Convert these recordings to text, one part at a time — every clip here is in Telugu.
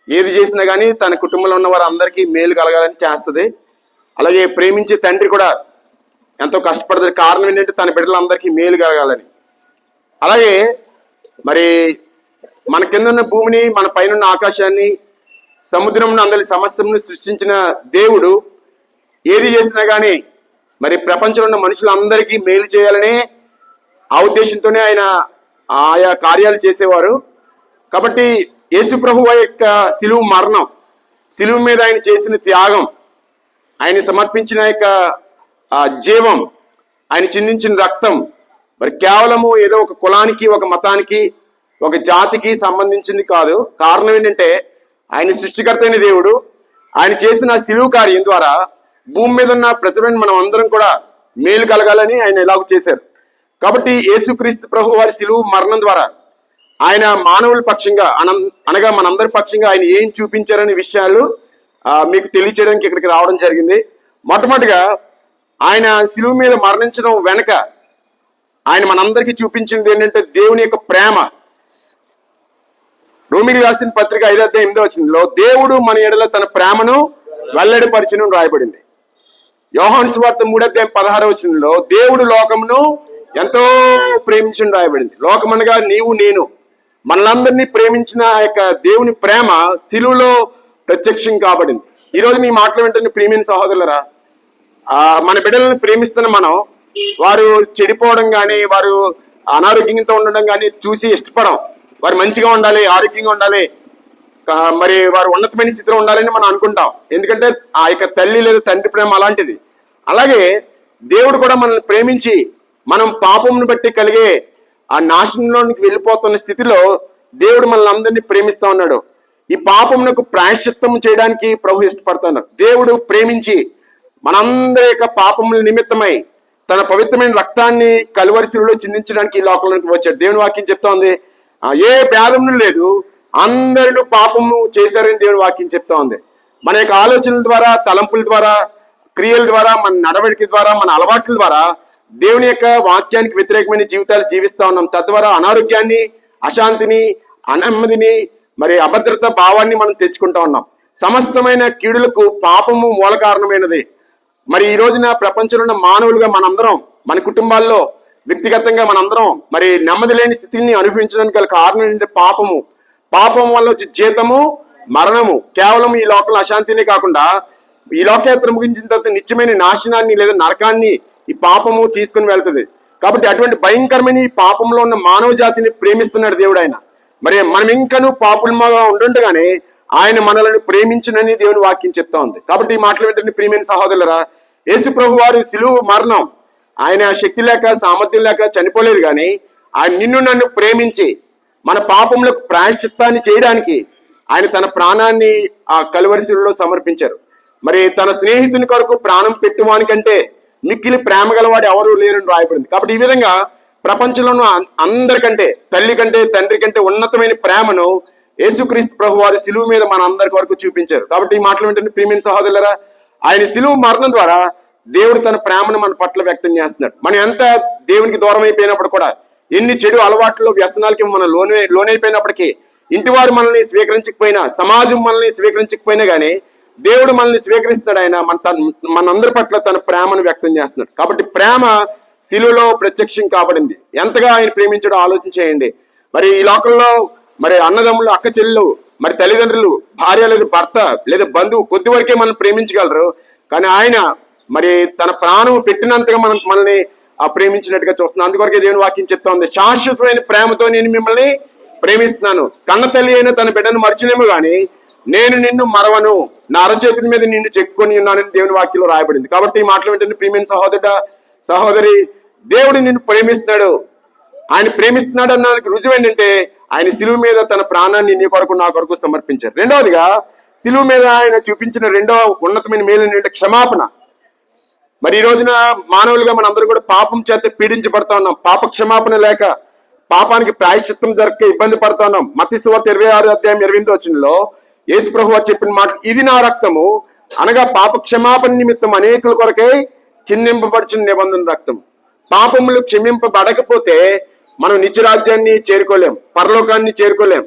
ఏది చేసినా కానీ తన కుటుంబంలో ఉన్న వారు అందరికీ మేలు కలగాలని చేస్తుంది. అలాగే ప్రేమించే తండ్రి కూడా ఎంతో కష్టపడుతుంది. కారణం ఏంటంటే తన బిడ్డలందరికీ మేలు కలగాలని. అలాగే మరి మన కింద ఉన్న భూమిని, మన పైన ఆకాశాన్ని, సముద్రం అందరి సమస్తమును సృష్టించిన దేవుడు ఏది చేసినా కానీ మరి ప్రపంచంలో ఉన్న మనుషులందరికీ మేలు చేయాలనే ఆ ఉద్దేశంతోనే ఆయన ఆయా కార్యాలు చేసేవారు. కాబట్టి యేసు ప్రభువు యొక్క శిలువ మరణం, శిలువ మీద ఆయన చేసిన త్యాగం, ఆయన సమర్పించిన యొక్క జీవం, ఆయన చిందించిన రక్తం మరి కేవలము ఏదో ఒక కులానికి, ఒక మతానికి, ఒక జాతికి సంబంధించింది కాదు. కారణం ఏంటంటే ఆయన సృష్టికర్త అయిన దేవుడు ఆయన చేసిన శిలువ కార్యం ద్వారా భూమి మీద ఉన్న ప్రజలను మనం అందరం కూడా మేలు కలగాలని ఆయన ఎలాగో చేశారు. కాబట్టి యేసుక్రీస్తు ప్రభు వారి శిలువ మరణం ద్వారా ఆయన మానవుల పక్షంగా అనగా మనందరి పక్షంగా ఆయన ఏం చూపించారనే విషయాలు మీకు తెలియచేయడానికి ఇక్కడికి రావడం జరిగింది. మొట్టమొదటిగా ఆయన శిలువ మీద మరణించడం వెనక ఆయన మనందరికీ చూపించింది ఏంటంటే దేవుని యొక్క ప్రేమ. రోమిలి రాసిన పత్రిక 5:8 దేవుడు మన ఎడల తన ప్రేమను వెల్లడిపరిచను రాయబడింది. యోహాను సువార్త 3:16 దేవుడు లోకమును ఎంతో ప్రేమించను రాయబడింది. లోకం అనగా నీవు నేను, మనలందరినీ ప్రేమించిన యొక్క దేవుని ప్రేమ శిలువలో ప్రత్యక్షం కాబడింది. ఈరోజు మీ మాటలు వెంటనే ప్రేమైన సహోదరులరా, మన బిడ్డలను ప్రేమిస్తున్న మనం వారు చెడిపోవడం కానీ, వారు అనారోగ్యంతో ఉండడం కానీ చూసి ఇష్టపడం. వారు మంచిగా ఉండాలి, ఆరోగ్యంగా ఉండాలి, మరి వారు ఉన్నతమైన స్థితిలో ఉండాలని మనం అనుకుంటాం. ఎందుకంటే ఆ యొక్క తల్లి లేదా తండ్రి ప్రేమ అలాంటిది. అలాగే దేవుడు కూడా మనల్ని ప్రేమించి మనం పాపంను బట్టి కలిగే ఆ నాశనంలోనికి వెళ్ళిపోతున్న స్థితిలో దేవుడు మనల్ని అందరినీ ప్రేమిస్తా ఉన్నాడు. ఈ పాపమునకు ప్రాయశ్చిత్తం చేయడానికి ప్రభు ఇష్టపడుతున్నారు. దేవుడు ప్రేమించి మనందరి యొక్క పాపముల నిమిత్తమై తన పవిత్రమైన రక్తాన్ని కలువరిశిలో చిందించడానికి ఈ లోకంలోకి వచ్చాడు. దేవుని వాక్యం చెప్తా ఉంది, ఏ భేదము లేదు, అందరూ పాపము చేశారని దేవుని వాక్యం చెప్తా ఉంది. మన యొక్క ఆలోచనల ద్వారా, తలంపుల ద్వారా, క్రియల ద్వారా, మన నడవడిక ద్వారా, మన అలవాట్ల ద్వారా దేవుని యొక్క వాక్యానికి వ్యతిరేకమైన జీవితాలు జీవిస్తా ఉన్నాం. తద్వారా అనారోగ్యాన్ని, అశాంతిని, అనమ్మదిని, మరి అభద్రత భావాన్ని మనం తెచ్చుకుంటా ఉన్నాం. సమస్తమైన కీడులకు పాపము మూల కారణమైనది. మరి ఈ రోజున ప్రపంచంలో ఉన్న మానవులుగా మనందరం, మన కుటుంబాల్లో, వ్యక్తిగతంగా మనందరం మరి నెమ్మది లేని స్థితిని అనుభవించడానికి గల కారణం ఏంటంటే పాపము. పాపం వల్ల వచ్చే జీతము మరణము. కేవలం ఈ లోకంలో అశాంతినే కాకుండా ఈ లోకయాత్ర ముగించిన తర్వాత నిత్యమైన నాశనాన్ని లేదా నరకాన్ని ఈ పాపము తీసుకుని వెళ్తుంది. కాబట్టి అటువంటి భయంకరమైన ఈ పాపంలో ఉన్న మానవ జాతిని ప్రేమిస్తున్నాడు దేవుడు. ఆయన మరి మనం ఇంకనూ పాపులుగా ఉండుండగానే ఆయన మనల్ని ప్రేమించునని దేవుని వాక్యం చెప్తా ఉంది. కాబట్టి ఈ మాటలు వెంటనే ప్రియమైన సహోదరులరా, యేసు ప్రభు వారి శిలువ మరణం, ఆయన శక్తి లేక సామర్థ్యం లేక చనిపోలేదు, కానీ ఆయన నిన్ను నన్ను ప్రేమించి మన పాపములకు ప్రాయశ్చిత్తాన్ని చేయడానికి ఆయన తన ప్రాణాన్ని ఆ కలువరిశిలో సమర్పించారు. మరి తన స్నేహితుని కొరకు ప్రాణం పెట్టువానికంటే మిక్కిలి ప్రేమ గలవాడు ఎవరు లేరని రాయబడింది. కాబట్టి ఈ విధంగా ప్రపంచంలో అందరికంటే, తల్లి కంటే, తండ్రి కంటే ఉన్నతమైన ప్రేమను యేసుక్రీస్తు ప్రభు వారి శిలువ మీద మన అందరి వరకు చూపించారు. కాబట్టి ఈ మాటలు వెంటనే ప్రియమైన సహోదరులరా, ఆయన శిలువ మరణం ద్వారా దేవుడు తన ప్రేమను మన పట్ల వ్యక్తం చేస్తున్నాడు. మనం ఎంత దేవునికి దూరం అయిపోయినప్పుడు కూడా, ఎన్ని చెడు అలవాట్లు, వ్యసనాలకి మనం లోనైపోయినప్పటికీ, ఇంటివారు మనల్ని స్వీకరించకపోయినా, సమాజం మనల్ని స్వీకరించకపోయినా కానీ దేవుడు మనల్ని స్వీకరిస్తాడు. ఆయన మనందరి పట్ల తన ప్రేమను వ్యక్తం చేస్తున్నాడు. కాబట్టి ప్రేమ శిలువలో ప్రత్యక్షం కాబడింది. ఎంతగా ఆయన ప్రేమించడో ఆలోచన చేయండి. మరి ఈ లోకంలో మరి అన్నదమ్ములు, అక్క చెల్లెలు, మరి తల్లిదండ్రులు, భార్య లేదా భర్త లేదా బంధువు కొద్ది వరకే మనం ప్రేమించగలరు. కానీ ఆయన మరి తన ప్రాణం పెట్టినంతగా మనల్ని ప్రేమించినట్టుగా చూస్తున్నాం. అందుకొరకే దేవుని వాక్యం చెప్తా ఉంది, శాశ్వతమైన ప్రేమతో నేను మిమ్మల్ని ప్రేమిస్తున్నాను. కన్న తల్లి అయినా తన బిడ్డను మరిచినేమో కానీ నేను నిన్ను మరవను, నా అరచేతుల మీద నిన్ను చెక్కుకొని ఉన్నానని దేవుని వాక్యంలో రాయబడింది. కాబట్టి ఈ మాటలు ఏంటంటే ప్రియమైన సహోదరి, దేవుడు నిన్ను ప్రేమిస్తున్నాడు. ఆయన ప్రేమిస్తున్నాడు అన్నానికి రుజువు ఏంటంటే ఆయన శిలువ మీద తన ప్రాణాన్ని నీ కొరకు, నా కొరకు సమర్పించారు. రెండవదిగా శిలువ మీద ఆయన చూపించిన రెండవ ఉన్నతమైన మేలు ఏంటంటే క్షమాపణ. మరి ఈ రోజున మానవులుగా మనందరూ కూడా పాపం చేత పీడించబడతా ఉన్నాం. పాప క్షమాపణ లేక పాపానికి ప్రాయశ్చిత్తం జరగక ఇబ్బంది పడతా ఉన్నాం. మత్తయి సువార్త 26:28 యేసు ప్రభువు చెప్పిన మాట, ఇది నా రక్తము అనగా పాప క్షమాపణ నిమిత్తం అనేకుల కొరకై చిందింపబడుచున్న నిబంధన రక్తం. పాపములు క్షమింపబడకపోతే మనం నిత్యరాజ్యాన్ని చేరుకోలేం, పరలోకాన్ని చేరుకోలేం.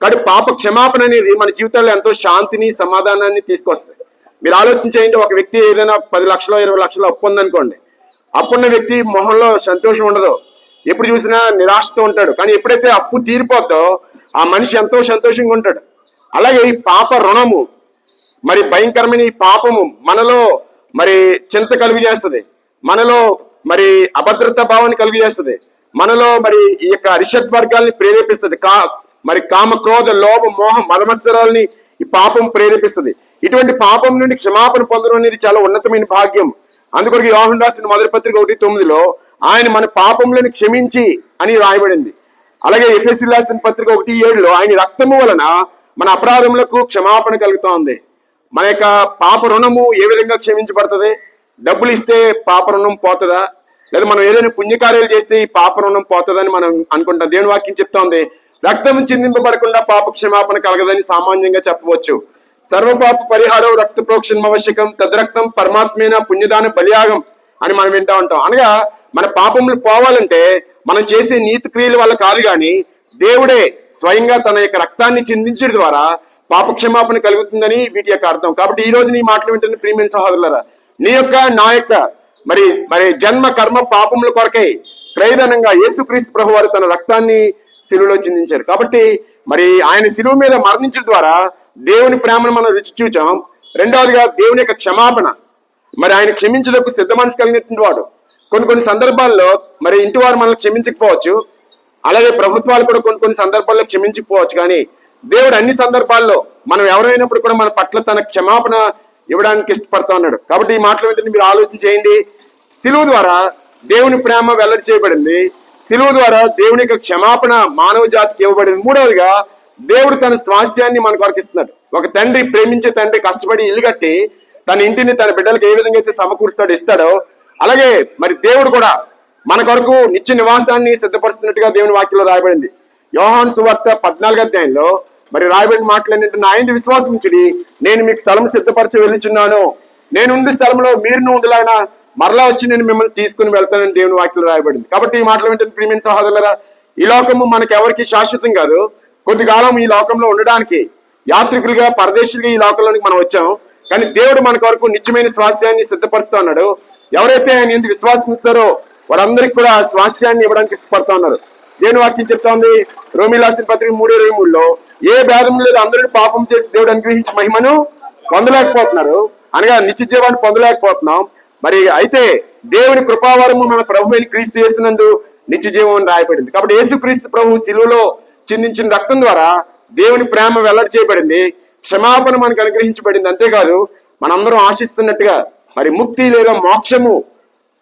కాబట్టి పాప క్షమాపణ అనేది మన జీవితంలో ఎంతో శాంతిని సమాధానాన్ని తీసుకొస్తుంది. మీరు ఆలోచించేయండి, ఒక వ్యక్తి ఏదైనా 10 లక్షలు 20 లక్షలు అప్పు ఉందనుకోండి, అప్పున్న వ్యక్తి మొహంలో సంతోషం ఉండదు, ఎప్పుడు చూసినా నిరాశతో ఉంటాడు. కానీ ఎప్పుడైతే అప్పు తీరిపోద్దో ఆ మనిషి ఎంతో సంతోషంగా ఉంటాడు. అలాగే ఈ పాప రుణము, మరి భయంకరమైన ఈ పాపము మనలో మరి చింత కలుగు చేస్తుంది, మనలో మరి అభద్రతా భావాన్ని కలుగు చేస్తుంది, మనలో మరి ఈ యొక్క అరిషడ్ వర్గాల్ని ప్రేరేపిస్తుంది. మరి కామ క్రోధ లోభ మోహ మదమత్సరాలని ఈ పాపం ప్రేరేపిస్తుంది. ఇటువంటి పాపం నుండి క్షమాపణ పొందడం అనేది చాలా ఉన్నతమైన భాగ్యం. అందుకొరకు యోహాను రాసిన మొదటి పత్రిక 1:9 ఆయన మన పాపములను క్షమించి అని రాయబడింది. అలాగే ఎఫెసీయులకు రాసిన పత్రిక 1:7 ఆయన రక్తము వలన మన అపరాధములకు క్షమాపణ కలుగుతా ఉంది. మన యొక్క పాప రుణము ఏ విధంగా క్షమించబడుతుంది? డబ్బులు ఇస్తే పాప రుణం పోతుందా? లేదా మనం ఏదైనా పుణ్యకార్యాలు చేస్తే ఈ పాప రుణం పోతుందని మనం అనుకుంటాం. దేవుని వాక్యం చెప్తా ఉంది, రక్తం చిందింపబడకుండా పాప క్షమాపణ కలగదని సామాన్యంగా చెప్పవచ్చు. సర్వపాప పరిహారం రక్త ప్రోక్షణం ఆవశ్యకం, తద్రక్తం పరమాత్మైన పుణ్యదాన బలియాగం అని మనం వింటా ఉంటాం. అనగా మన పాపములు పోవాలంటే మనం చేసే నీతి క్రియల వల్ల కాదు, కానీ దేవుడే స్వయంగా తన యొక్క రక్తాన్ని చిందించడం ద్వారా పాప క్షమాపణ కలుగుతుందని వీటి యొక్క అర్థం. కాబట్టి ఈ రోజు నీ మాటలు వింటున్న ప్రియమైన సహోదరులారా, నీ యొక్క నా యొక్క మరి మరి జన్మ కర్మ పాపముల కొరకై ప్రయోజనంగా యేసుక్రీస్తు ప్రభు వారు తన రక్తాన్ని శిలువలో చిందించారు. కాబట్టి మరి ఆయన శిలువ మీద మరణించడం ద్వారా దేవుని ప్రేమను మనం రుచి చూచాం. రెండవదిగా దేవుని యొక్క క్షమాపణ, మరి ఆయన క్షమించడానికి సిద్ధ మనసు కలిగినటువంటి వాడు. కొన్ని సందర్భాల్లో మరి ఇంటి వారు మనల్ని క్షమించకపోవచ్చు, అలాగే ప్రభుత్వాలు కూడా కొన్ని సందర్భాల్లో క్షమించకపోవచ్చు, కానీ దేవుడు అన్ని సందర్భాల్లో మనం ఎవరైనప్పుడు కూడా మన పట్ల తన క్షమాపణ ఇవ్వడానికి ఇష్టపడతా ఉన్నాడు. కాబట్టి ఈ మాటలు వెంటనే మీరు ఆలోచన చేయండి. శిలువ ద్వారా దేవుని ప్రేమ వెల్లడి చేయబడింది, శిలువ ద్వారా దేవుని యొక్క క్షమాపణ మానవ జాతికి ఇవ్వబడింది. మూడవదిగా దేవుడు తన స్వాస్థ్యాన్ని మన కొరకు ఇస్తున్నాడు. ఒక తండ్రి, ప్రేమించే తండ్రి కష్టపడి ఇల్లు కట్టి తన ఇంటిని తన బిడ్డలకు ఏ విధంగా అయితే సమకూరుస్తాడో ఇస్తాడో, అలాగే మరి దేవుడు కూడా మన కొరకు నిత్య నివాసాన్ని సిద్ధపరుస్తున్నట్టుగా దేవుని వాక్యంలో రాయబడింది. యోహాను సువార్త 14వ అధ్యాయంలో మరి రాయబడిన మాటలు ఏంటంటే, నా యందు విశ్వాసం ఉంచుడి, నేను మీకు స్థలం సిద్ధపరచి వెళ్ళుచున్నాను, నేను ఉండే స్థలంలో మీరు ఉండలాగా మరలా వచ్చి నేను మిమ్మల్ని తీసుకుని వెళ్తానని దేవుని వాక్యంలో రాయబడింది. కాబట్టి ఈ మాటలు ఏంటంటే ప్రియమైన సహోదరులారా, ఈ లోకము మనకి ఎవరికి శాశ్వతం కాదు. కొద్ది కాలం ఈ లోకంలో ఉండడానికి యాత్రికులుగా పరదేశులుగా ఈ లోకంలోనికి మనం వచ్చాం, కానీ దేవుడు మన కొరకు నిత్యమైన స్వాస్థ్యాన్ని సిద్ధపరుస్తా ఉన్నాడు. ఎవరైతే ఆయన ఎందుకు విశ్వాసం ఇస్తారో వారందరికీ కూడా స్వాస్థ్యాన్ని ఇవ్వడానికి ఇష్టపడతా ఉన్నారు. దేవుని వాక్యం చెప్తా ఉంది రోమీయులకు రాసిన పత్రిక 3:23 ఏ భేదం లేదు, అందరినీ పాపం చేసి దేవుడు అనుగ్రహించి మహిమను పొందలేకపోతున్నారు, అనగా నిత్య జీవాన్ని పొందలేకపోతున్నాం. మరి అయితే దేవుని కృపావరము మన ప్రభు అయిన క్రీస్తు యేసునందు నిత్య జీవం అని రాయబడింది. కాబట్టి యేసుక్రీస్తు ప్రభు శిలువలో చిందించిన రక్తం ద్వారా దేవుని ప్రేమ వెల్లడి చేయబడింది, క్షమాపణ మనకు అనుగ్రహించబడింది. అంతేకాదు మనందరం ఆశిస్తున్నట్టుగా మరి ముక్తి లేదా మోక్షము,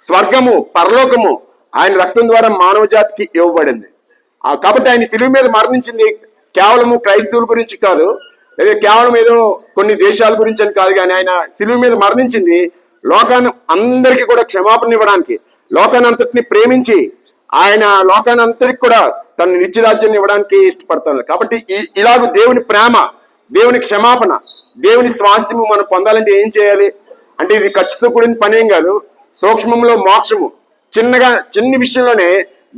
స్వర్గము, పరలోకము ఆయన రక్తం ద్వారా మానవ జాతికి ఇవ్వబడింది. కాబట్టి ఆయన శిలువ మీద మరణించింది కేవలము క్రైస్తవుల గురించి కాదు, లేదా కేవలం ఏదో కొన్ని దేశాల గురించి అని కాదు, కానీ ఆయన శిలువ మీద మరణించింది లోకాన్ని అందరికీ కూడా క్షమాపణ ఇవ్వడానికి, లోకాన్ని అంతటిని ప్రేమించి ఆయన లోకాన్ని అంతటికి కూడా తన నిత్యరాజ్యాన్ని ఇవ్వడానికి ఇష్టపడుతున్నారు. కాబట్టి ఇలాగ దేవుని ప్రేమ, దేవుని క్షమాపణ, దేవుని స్వాస్థ్యము మనం పొందాలంటే ఏం చేయాలి అంటే, ఇది ఖర్చుతో కూడిన పనేం కాదు. సూక్ష్మంలో మోక్షము, చిన్న విషయంలోనే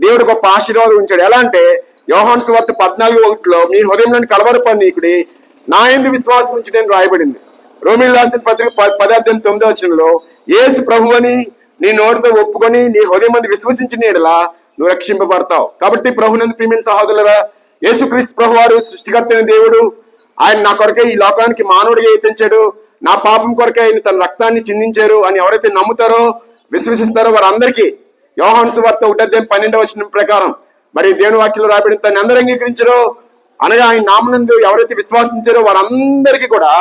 దేవుడు గొప్ప ఆశీర్వాదం ఉంచాడు. ఎలా అంటే యోహాను సువార్త 14:1 మీ హృదయంలోని కలవరపడనీకుడి, నా యందు విశ్వాసం ఉంచి నేను రాయబడింది. రోమీయులకు రాసిన పత్రిక 10:9 యేసు ప్రభు అని నీ నోటితో ఒప్పుకొని నీ హృదయం మంది విశ్వసించిన యెడల నువ్వు రక్షింపబడతావు. కాబట్టి ప్రభునందు ప్రియమైన సహోదరులారా, యేసుక్రీస్తు ప్రభు వారు సృష్టికర్త అయిన దేవుడు. ఆయన నా కొరకే ఈ లోకానికి మానవుడిగా ఎత్తించాడు, నా పాపం కొరకే ఆయన తన రక్తాన్ని చిందించారు అని ఎవరైతే నమ్ముతారో, విశ్వసిస్తారో వారందరికీ యోహాను సువార్త 1:12 ప్రకారం మరి దేవుని వాక్యంలో రాబడిన తను అందరూ అంగీకరించారో, అనగా ఆయన నామనందు ఎవరైతే విశ్వాసించారో వారందరికీ కూడా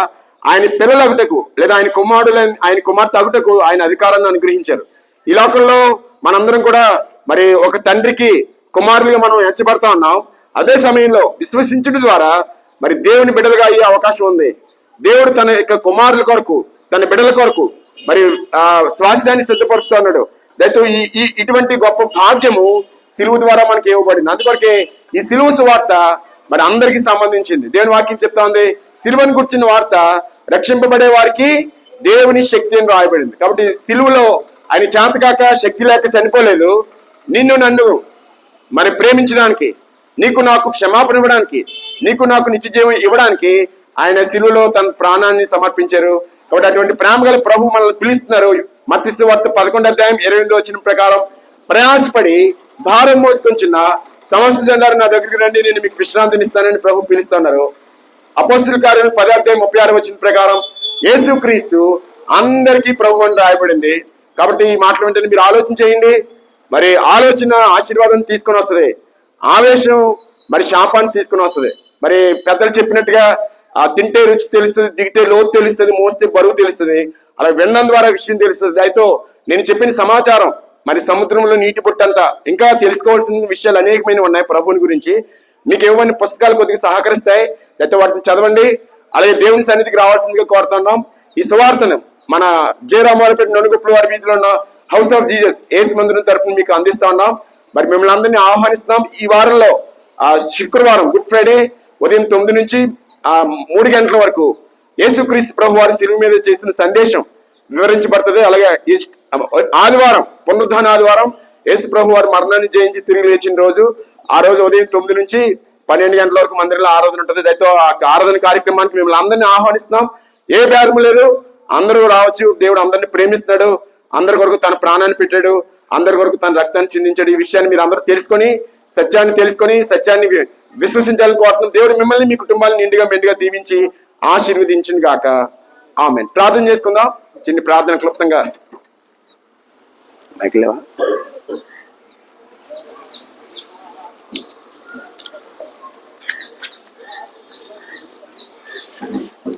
ఆయన పిల్లలగుటకు లేదా ఆయన కుమార్తె అగుటకు ఆయన అధికారాన్ని అనుగ్రహించారు. ఈ లోకంలో మనందరం కూడా మరి ఒక తండ్రికి కుమారులుగా మనం ఎంచబడతా ఉన్నాం. అదే సమయంలో విశ్వసించడం ద్వారా మరి దేవుని బిడ్డలుగా అయ్యే అవకాశం ఉంది. దేవుడు తన యొక్క కుమారుల కొరకు, తన బిడ్డల కొరకు మరి స్వాస్థ్యాన్ని సిద్ధపరుస్తూ ఉన్నాడు. దయతో ఇటువంటి గొప్ప భాగ్యము సిలువ ద్వారా మనకి ఇవ్వబడింది. అందుకొరకే ఈ సిలువ సువార్త మరి అందరికి సంబంధించింది. దేవుని వాక్యం చెప్తా ఉంది, సిలువను గుర్చిన వార్త రక్షింపబడే వారికి దేవుని శక్తి అని రాయబడింది. కాబట్టి సిలువలో ఆయన చేతకాక శక్తి లేక చనిపోలేదు, నిన్ను నన్ను మరి ప్రేమించడానికి, నీకు నాకు క్షమాపణ ఇవ్వడానికి, నీకు నాకు నిత్య జీవం ఇవ్వడానికి ఆయన శిలువలో తన ప్రాణాన్ని సమర్పించారు. కాబట్టి అటువంటి ప్రేమ గల ప్రభు మనల్ని పిలుస్తున్నారు. మత్తయి సువార్త 11:28 ప్రకారం ప్రయాసపడి భారం మోసుకొంచున్న సమస్త జనాలు నా దగ్గరికి రండి, నేను మీకు విశ్రాంతిని ఇస్తానని ప్రభు పిలుస్తున్నారు. అపోస్తలుల కార్యం 10:36 ప్రకారం యేసుక్రీస్తు అందరికీ ప్రభు అని రాయబడింది. కాబట్టి ఈ మాటలు వెంటనే మీరు ఆలోచన చేయండి. మరి ఆలోచన ఆశీర్వాదం తీసుకొని వస్తుంది, ఆవేశం మరి శాపాన్ని తీసుకొని వస్తుంది. మరి పెద్దలు చెప్పినట్టుగా తింటే రుచి తెలుస్తుంది, దిగితే లోతు తెలుస్తుంది, మోస్తే బరువు తెలుస్తుంది. అలా వినడం ద్వారా విషయం తెలుస్తుంది. అయితే నేను చెప్పిన సమాచారం మరి సముద్రంలో నీటి బుట్టంతా ఇంకా తెలుసుకోవాల్సిన విషయాలు అనేకమైన ఉన్నాయి ప్రభుని గురించి. మీకు ఏమైనా పుస్తకాలు కొద్దిగా సహకరిస్తాయి, అయితే వాటిని చదవండి. అలాగే దేవుని సన్నిధికి రావాల్సిందిగా కోరుతున్నాం. ఈ సువార్తను మన జయరామాలపేట నొనుగుప్పల వారి వీధిలో ఉన్న హౌస్ ఆఫ్ జీసస్ ఏసు మందిరం తరఫున మీకు అందిస్తా ఉన్నాం. మరి మిమ్మల్ని అందరినీ ఆహ్వానిస్తున్నాం. ఈ వారంలో శుక్రవారం గుడ్ ఫ్రైడే ఉదయం 9 నుంచి 3 గంటల వరకు యేసుక్రీస్తు ప్రభు వారి శిలువ మీద చేసిన సందేశం వివరించబడుతుంది. అలాగే ఆదివారం పునరుద్ధాన ఆదివారం యేసు ప్రభు వారి మరణాన్ని జయించి తిరిగి లేచిన రోజు, ఆ రోజు ఉదయం 9 నుంచి 12 గంటల వరకు మందిరంలో ఆరాధన ఉంటుంది. అయితే ఆ ఆరాధన కార్యక్రమానికి మిమ్మల్ని అందరినీ ఆహ్వానిస్తున్నాం. ఏ భేదం లేదు, అందరూ రావచ్చు. దేవుడు అందరిని ప్రేమిస్తాడు, అందరి కొరకు తన ప్రాణాన్ని పెట్టాడు, అందరి కొరకు తన రక్తాన్ని చిందించాడు. ఈ విషయాన్ని మీరు అందరూ తెలుసుకొని సత్యాన్ని విశ్వసించాలని కోరుతున్నాం. దేవుడు మిమ్మల్ని మీ కుటుంబాన్ని నిండుగా మెండుగా దీవించి ఆశీర్వదించింది గాక. ఆమేన్. ప్రార్థన చేసుకుందాం. చిన్న ప్రార్థన క్లుప్తంగా.